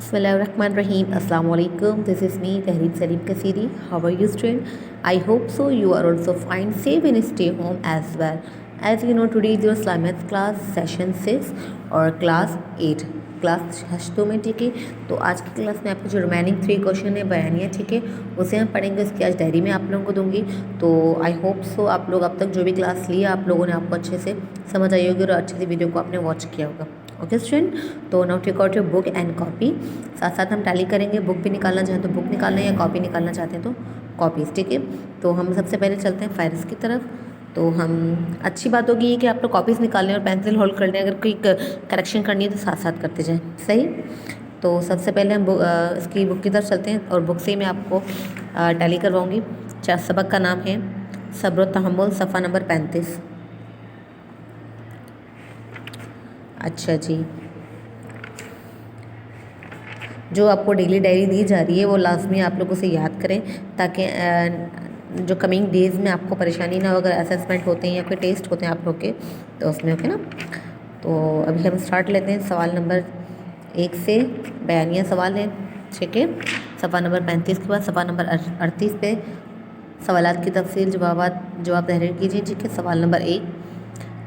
Bismillahirrahmanirrahim. Assalamu alaikum. This is me, Tehreeb Salim Kasiri. How are you, student? I hope so. You are also fine, safe, and stay home as well. As you know, today is your Islamic class, session 6 और class 8. Class हश्तों में, ठीक है। तो आज की class में आपको जो रिमेनिंग 3 क्वेश्चन है बयानिया, ठीक है, उसे हम पढ़ेंगे। उसकी आज डायरी में आप लोगों को दूंगी। तो आई होप सो आप लोग अब तक जो भी क्लास ली आप लोगों ने आपको अच्छे से समझ आई होगी और अच्छे से वीडियो को आपने वॉच किया होगा। ओके स्टूडेंट, तो now take out your book and copy. साथ साथ हम टैली करेंगे। बुक भी निकालना चाहें तो बुक निकालना है, या कॉपी निकालना चाहते हैं तो कॉपीज़, ठीक है। तो हम सबसे पहले चलते हैं फायरस की तरफ। तो हम अच्छी बात होगी ये कि आप लोग कॉपीज़ निकाल लें और पेंसिल होल्ड कर लें। अगर कोई करेक्शन करनी है तो साथ साथ करते जाएं, सही। तो सबसे पहले हम इसकी बुक की तरफ चलते हैं और बुक से ही मैं आपको टैली करवाऊँगी। सबक का नाम है सब्र व तहम्मुल, सफ़ा नंबर 35। अच्छा जी, जो आपको डेली डायरी दी जा रही है वो लाजमी आप लोग उसे याद करें, ताकि जो कमिंग डेज़ में आपको परेशानी ना हो। अगर असेसमेंट होते हैं या कोई टेस्ट होते हैं आप लोग के तो उसमें, ओके ना। तो अभी हम स्टार्ट लेते हैं सवाल नंबर 1 से। बयानिया सवाल है, ठीक है। सफ़ा नंबर 35 के बाद सफ़ा नंबर 38 पे सवालात की तफसील जवाब तहरीर कीजिए, ठीक है। सवाल नंबर 1,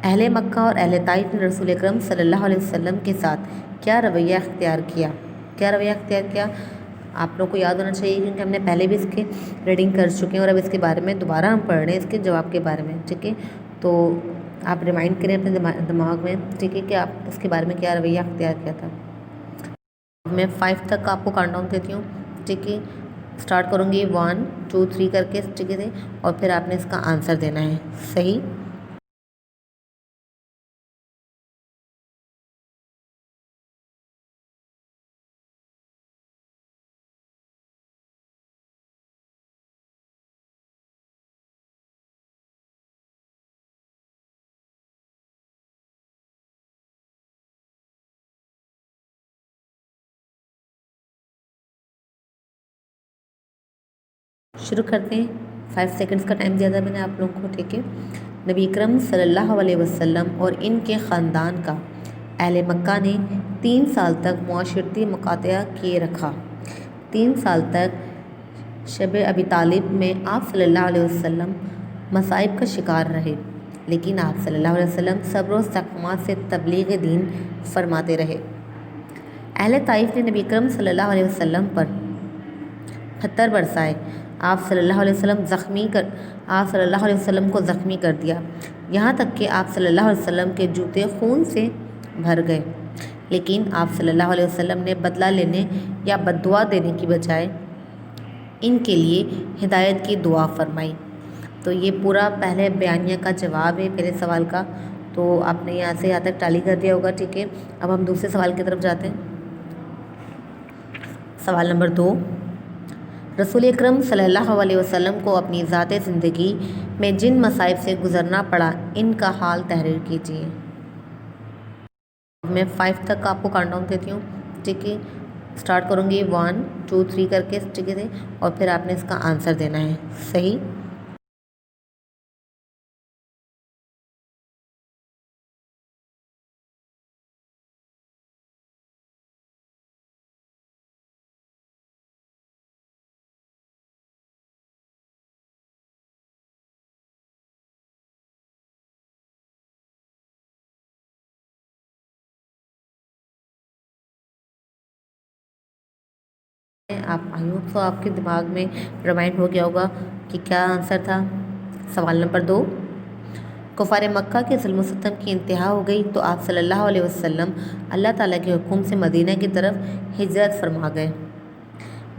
अहले मक्का और अहले ताइफ ने रसूल अकरम सल्लल्लाहु अलैहि वसल्लम के साथ क्या रवैया अख्तियार किया? क्या रवैया अख्तियार किया? आप लोग को याद होना चाहिए, क्योंकि हमने पहले भी इसके रीडिंग कर चुके हैं और अब इसके बारे में दोबारा हम पढ़ रहे हैं, इसके जवाब के बारे में, ठीक है। तो आप रिमाइंड करें अपने दिमाग में, ठीक है, कि आप इसके बारे में क्या रवैया अख्तियार किया था। मैं 5 तक आपको काउंट डाउन देती हूँ, ठीक है। स्टार्ट करूँगी 1 2 3 करके, ठीक है, और फिर आपने इसका आंसर देना है, सही। शुरू करते हैं। 5 सेकंड्स का टाइम दिया था मैंने आप लोगों को, ठीक है। नबी अकरम सल्लल्लाहु अलैहि वसल्लम और इनके ख़ानदान का अहले मक्का ने 3 साल तक मुआशरती मुकातिया किए रखा। 3 साल तक शब अबी तालिब में आप सल्लल्लाहु अलैहि वसल्लम मसाइब का शिकार रहे, लेकिन आप सल्लल्लाहु अलैहि वसल्लम सब्र व इस्तक़ामत से तबलीग दीन फरमाते रहे। अहले ताइफ ने नबी अकरम सल्लल्लाहु अलैहि वसल्लम पर पत्थर बरसाए। आप सल्लल्लाहु अलैहि वसल्लम को ज़ख्मी कर दिया, यहाँ तक कि आप सल्लल्लाहु अलैहि वसल्लम के जूते खून से भर गए। लेकिन आप सल्लल्लाहु अलैहि वसल्लम ने बदला लेने या बद्दुआ देने की बजाय इनके लिए हिदायत की दुआ फरमाई। तो ये पूरा पहले बयानिया का जवाब है पहले सवाल का। तो आपने यहाँ से यहाँ तक टाली कर दिया होगा, ठीक है। अब हम दूसरे सवाल की तरफ जाते हैं। सवाल नंबर 2, रसूल अकरम सल्लल्लाहु अलैहि वसल्लम को अपनी ज़ाते ज़िंदगी में जिन मसाइब से गुज़रना पड़ा, इनका हाल तहरीर कीजिए। मैं 5 तक आपको काउंट डाउन देती हूँ, ठीक है। स्टार्ट करूँगी 1 2 3 करके, ठीक है, और फिर आपने इसका आंसर देना है, सही। आप आई होप तो आपके दिमाग में रिमाइंड हो गया होगा कि क्या आंसर था। सवाल नंबर 2, कुफार मक्का के ज़ुल्म सितम की इंतहा हो गई तो आप सल्लल्लाहु अलैहि वसल्लम अल्लाह ताला के हुक्म से मदीना की तरफ हिजरत फरमा गए।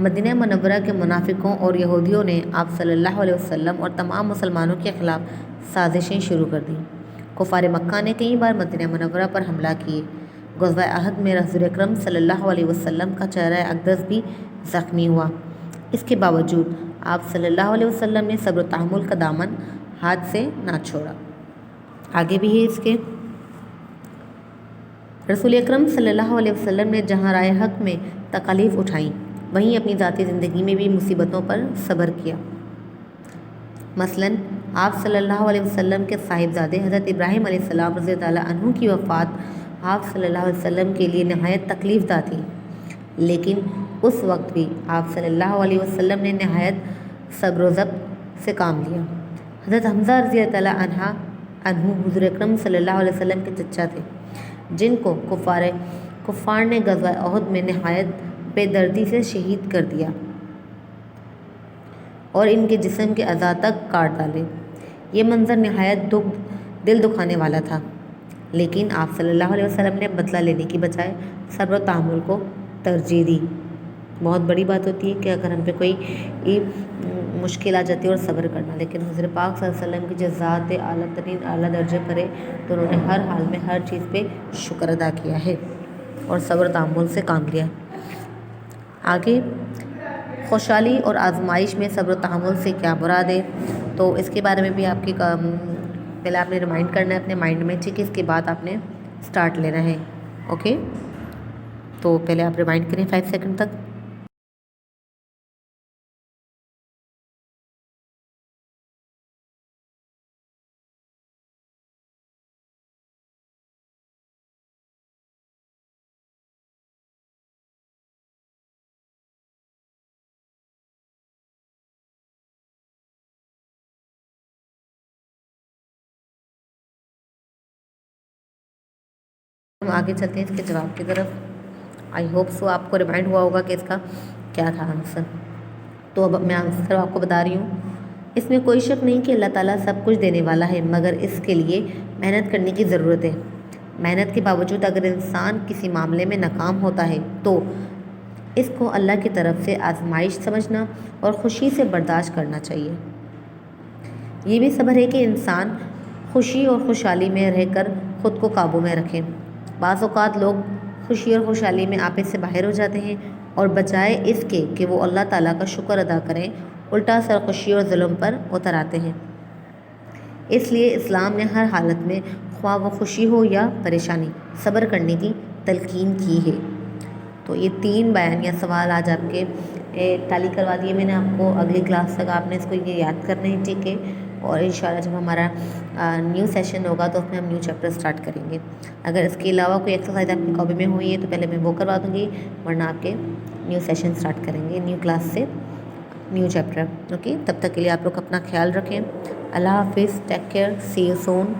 मदीना मुनव्वरा के मुनाफिकों और यहूदियों ने आप सल्लल्लाहु अलैहि वसल्लम और तमाम मुसलमानों के ख़िलाफ़ साजिशें शुरू कर दी। कुफार मक्का ने कई बार मदीना मुनव्वरा पर हमला किए। ग़ज़वा अहद में रसूल अकरम सल्लल्लाहु अलैहि वसल्लम का चेहरा अक़दस भी ज़ख्मी हुआ। इसके बावजूद आप सल्लल्लाहु अलैहि वसल्लम ने सब्र तहम्मुल का दामन हाथ से ना छोड़ा। आगे भी है इसके, रसूल अकरम सल्लल्लाहु अलैहि वसल्लम ने जहाँ राय हक़ में तकालीफ़ उठाई, वहीं अपनी ज़ाती ज़िंदगी में भी मुसीबतों पर सब्र किया। मसलन आप सल्लल्लाहु अलैहि वसल्लम के साहिबजादे हज़रत इब्राहीम अलैहिस्सलाम रज़ियल्लाहु अन्हु की वफ़ात आप सल्लल्लाहु अलैहि वसल्लम के लिए नहायत तकलीफ़ दा थी। لیکن اس وقت بھی آپ صلی اللہ علیہ وسلم نے نہایت صبر و ضبط سے کام لیا۔ حضرت حمزہ رضی اللہ تعالیٰ عنہ حضور اکرم صلی اللہ علیہ وسلم کے چچا تھے، جن کو کفار نے غزوہ احد میں نہایت بے دردی سے شہید کر دیا اور ان کے جسم کے اعضاء تک کاٹ ڈالے۔ یہ منظر نہایت دل دکھانے والا تھا، لیکن آپ صلی اللہ علیہ وسلم نے بدلہ لینے کی بجائے صبر و تحمل کو ترجیح دی۔ بہت بڑی بات ہوتی ہے کہ اگر ہم پہ کوئی مشکل آ جاتی ہے اور صبر کرنا، لیکن حضرت پاک صلی اللہ علیہ وسلم کی جو ذات اعلیٰ ترین اعلیٰ درجے پر ہے، تو انہوں نے ہر حال میں ہر چیز پہ شکر ادا کیا ہے اور صبر و تحمل سے کام لیا ہے۔ آگے خوشحالی اور آزمائش میں صبر و تحمل سے کیا مراد ہے، تو اس کے بارے میں بھی آپ کی پہلے آپ نے ریمائنڈ کرنا ہے اپنے مائنڈ میں، ٹھیک ہے، اس کے بعد آپ نے سٹارٹ لینا ہے، اوکے۔ تو پہلے آپ ریمائنڈ کریں 5 سیکنڈ تک۔ ہم آگے چلتے ہیں اس کے جواب کی طرف۔ آئی ہوپ سو آپ کو ریمائنڈ ہوا ہوگا کہ اس کا کیا تھا آنسر۔ تو اب میں آنسر آپ کو بتا رہی ہوں۔ اس میں کوئی شک نہیں کہ اللہ تعالیٰ سب کچھ دینے والا ہے، مگر اس کے لیے محنت کرنے کی ضرورت ہے۔ محنت کے باوجود اگر انسان کسی معاملے میں ناکام ہوتا ہے تو اس کو اللہ کی طرف سے آزمائش سمجھنا اور خوشی سے برداشت کرنا چاہیے۔ یہ بھی صبر ہے کہ انسان خوشی اور خوشحالی میں رہ کر خود کو قابو میں رکھے۔ بعض اوقات لوگ خوشی اور خوشحالی میں آپے سے باہر ہو جاتے ہیں اور بجائے اس کے کہ وہ اللہ تعالیٰ کا شکر ادا کریں، الٹا سرخوشی اور ظلم پر اتر آتے ہیں۔ اس لیے اسلام نے ہر حالت میں، خواہ وہ خوشی ہو یا پریشانی، صبر کرنے کی تلقین کی ہے۔ تو یہ 3 بیان یا سوال آج آپ کے ٹیلی کروا دیے میں نے آپ کو۔ اگلی کلاس تک آپ نے اس کو یہ یاد کرنا ہے، ٹھیک ہے، اور انشاءاللہ جب ہمارا نیو سیشن ہوگا تو اس میں ہم نیو چیپٹر سٹارٹ کریں گے۔ اگر اس کے علاوہ کوئی ایکسرسائز آپ کی کاپی میں ہوئی ہے تو پہلے میں وہ کروا دوں گی، ورنہ آپ کے نیو سیشن سٹارٹ کریں گے نیو کلاس سے، نیو چیپٹر، اوکے۔ تب تک کے لیے آپ لوگ اپنا خیال رکھیں۔ اللہ حافظ، take care, C you soon.